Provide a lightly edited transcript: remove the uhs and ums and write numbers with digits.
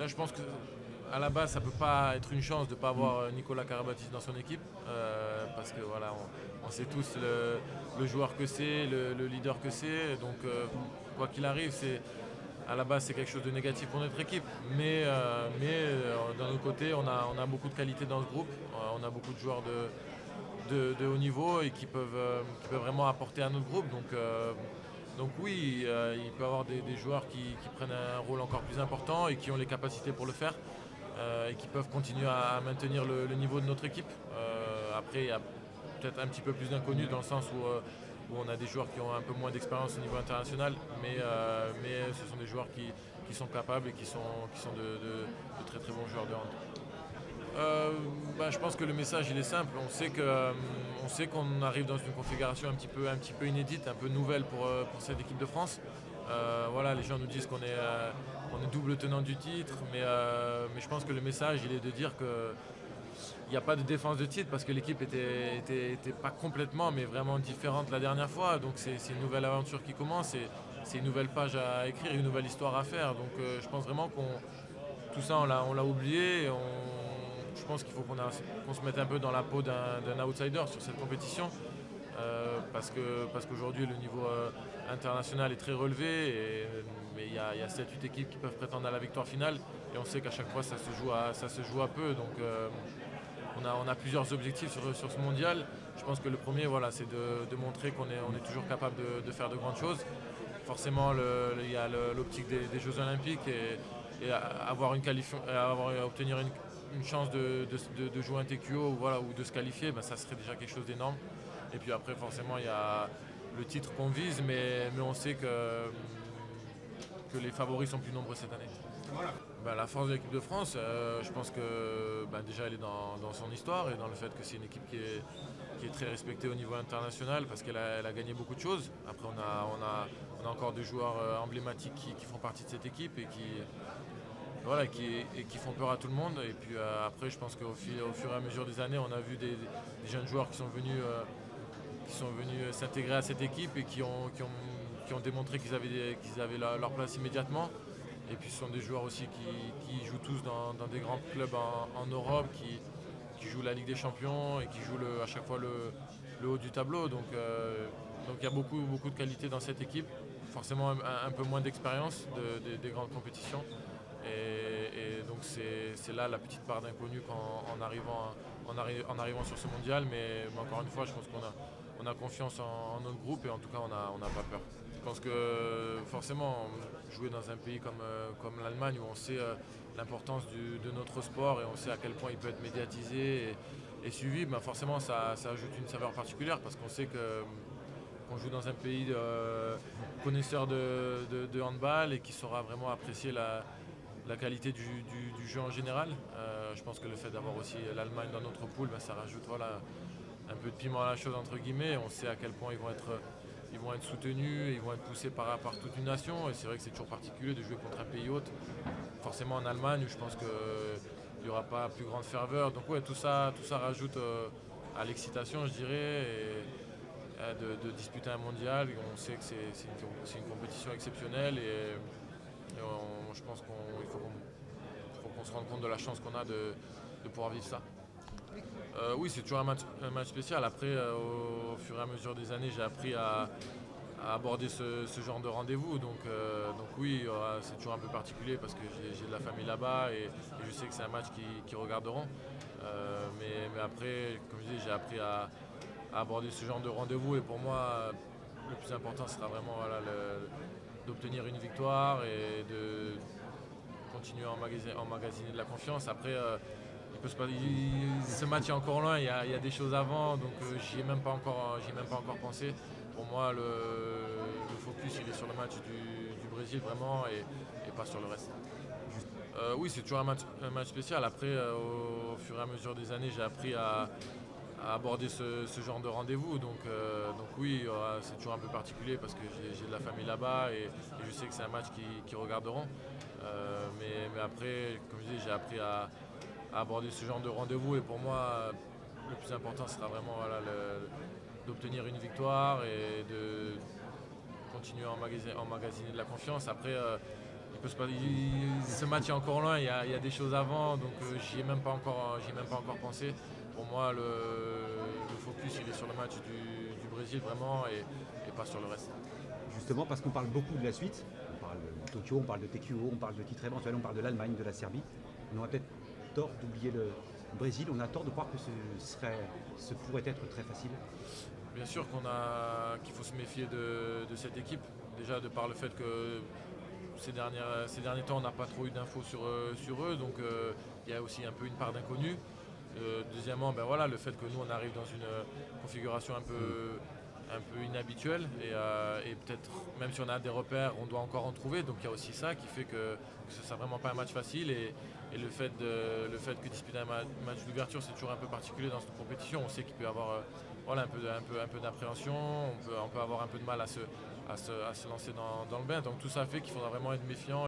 Là, je pense qu'à la base, ça ne peut pas être une chance de ne pas avoir Nicolas Karabatic dans son équipe. Parce que voilà, on sait tous le joueur que c'est, le leader que c'est. Donc, quoi qu'il arrive, à la base, c'est quelque chose de négatif pour notre équipe. Mais d'un autre côté, on a beaucoup de qualité dans ce groupe. On a beaucoup de joueurs de haut niveau et qui peuvent vraiment apporter à notre groupe. Donc oui, il peut y avoir des joueurs qui prennent un rôle encore plus important et qui ont les capacités pour le faire et qui peuvent continuer à maintenir le niveau de notre équipe. Après, il y a peut-être un petit peu plus d'inconnus dans le sens où on a des joueurs qui ont un peu moins d'expérience au niveau international, mais ce sont des joueurs qui sont capables et qui sont de très très bons joueurs de hand. Je pense que le message il est simple. On sait qu'on arrive dans une configuration un petit peu inédite, un peu nouvelle pour cette équipe de France. Voilà, les gens nous disent on est double tenant du titre, mais je pense que le message il est de dire que il n'y a pas de défense de titre parce que l'équipe était pas complètement mais vraiment différente la dernière fois. Donc c'est une nouvelle aventure qui commence et c'est une nouvelle page à écrire, une nouvelle histoire à faire. Donc je pense vraiment tout ça on l'a oublié. Je pense qu'il faut qu'on se mette un peu dans la peau d'un outsider sur cette compétition. Parce qu'aujourd'hui le niveau international est très relevé mais il y a 7-8 équipes qui peuvent prétendre à la victoire finale et on sait qu'à chaque fois ça se joue à peu. Donc on a plusieurs objectifs sur ce mondial. Je pense que le premier, voilà, c'est de montrer qu'on est toujours capable de faire de grandes choses. Forcément, il y a l'optique des Jeux Olympiques et obtenir une chance de jouer un TQO ou de se qualifier, ça serait déjà quelque chose d'énorme. Et puis après, forcément, il y a le titre qu'on vise, mais on sait que les favoris sont plus nombreux cette année. Voilà. La force de l'équipe de France, je pense que déjà elle est dans son histoire et dans le fait que c'est une équipe qui est très respectée au niveau international parce qu'elle a gagné beaucoup de choses. Après on a encore des joueurs emblématiques qui font partie de cette équipe et qui font peur à tout le monde. Et puis après je pense qu'au fur et à mesure des années on a vu des jeunes joueurs qui sont venus s'intégrer à cette équipe et qui ont démontré qu'ils avaient leur place immédiatement. Et puis ce sont des joueurs aussi qui jouent tous dans des grands clubs en Europe, qui jouent la Ligue des Champions et qui jouent à chaque fois le haut du tableau. Donc il y a beaucoup de qualité dans cette équipe. Forcément un peu moins d'expérience des grandes compétitions. Et donc c'est là la petite part d'inconnu en arrivant sur ce mondial. Mais encore une fois, je pense qu'on a confiance en notre groupe et en tout cas on n'a pas peur. Je pense que forcément, jouer dans un pays comme l'Allemagne où on sait l'importance de notre sport et on sait à quel point il peut être médiatisé et suivi, forcément ça ajoute une saveur particulière parce qu'on sait qu'on joue dans un pays connaisseur de handball et qui saura vraiment apprécier la qualité du jeu en général. Je pense que le fait d'avoir aussi l'Allemagne dans notre poule, ça rajoute un peu de piment à la chose entre guillemets. On sait à quel point ils vont être soutenus, ils vont être poussés par toute une nation. Et c'est vrai que c'est toujours particulier de jouer contre un pays hôte. Forcément en Allemagne, je pense qu'il n'y aura pas plus grande ferveur. Donc ouais, tout ça rajoute à l'excitation, je dirais, et de disputer un mondial. On sait que c'est une compétition exceptionnelle je pense qu'il faut qu'on se rende compte de la chance qu'on a de pouvoir vivre ça. Oui, c'est toujours un match spécial. Après, au fur et à mesure des années, j'ai appris à aborder ce genre de rendez-vous. Donc oui, c'est toujours un peu particulier parce que j'ai de la famille là-bas et je sais que c'est un match qu'ils regarderont. Mais après, comme je dis, j'ai appris à aborder ce genre de rendez-vous et pour moi, le plus important sera vraiment d'obtenir une victoire et de continuer à emmagasiner de la confiance. Après, ce match est encore loin, il y a des choses avant, donc j'y ai même pas encore pensé. Pour moi, le focus il est sur le match du Brésil vraiment et pas sur le reste. Oui, c'est toujours un match spécial. Après, au fur et à mesure des années, j'ai appris à aborder ce genre de rendez-vous. Donc oui, c'est toujours un peu particulier parce que j'ai de la famille là-bas et je sais que c'est un match qu'ils regarderont. Mais après, comme je dis, j'ai appris à aborder ce genre de rendez-vous et pour moi, le plus important sera vraiment d'obtenir une victoire et de continuer à emmagasiner de la confiance. Après, Ce match est encore loin, il y a des choses avant, donc j'y ai même pas encore pensé. Pour moi, le focus il est sur le match du Brésil vraiment et pas sur le reste. Justement parce qu'on parle beaucoup de la suite, on parle de Tokyo, on parle de TQO, on parle de titre éventuel, on parle de l'Allemagne, de la Serbie. On aurait peut-être tort d'oublier le Brésil, on a tort de croire que ce pourrait être très facile. Bien sûr qu'il faut se méfier de cette équipe, déjà de par le fait que ces derniers temps on n'a pas trop eu d'infos sur eux, donc il y a aussi un peu une part d'inconnu. Deuxièmement, ben voilà, le fait que nous on arrive dans une configuration un peu inhabituelle et peut-être même si on a des repères, on doit encore en trouver. Donc il y a aussi ça qui fait que ce sera vraiment pas un match facile et le fait que disputer un match d'ouverture c'est toujours un peu particulier dans cette compétition. On sait qu'il peut y avoir voilà, un peu d'appréhension, on peut avoir un peu de mal à se lancer dans le bain. Donc tout ça fait qu'il faudra vraiment être méfiant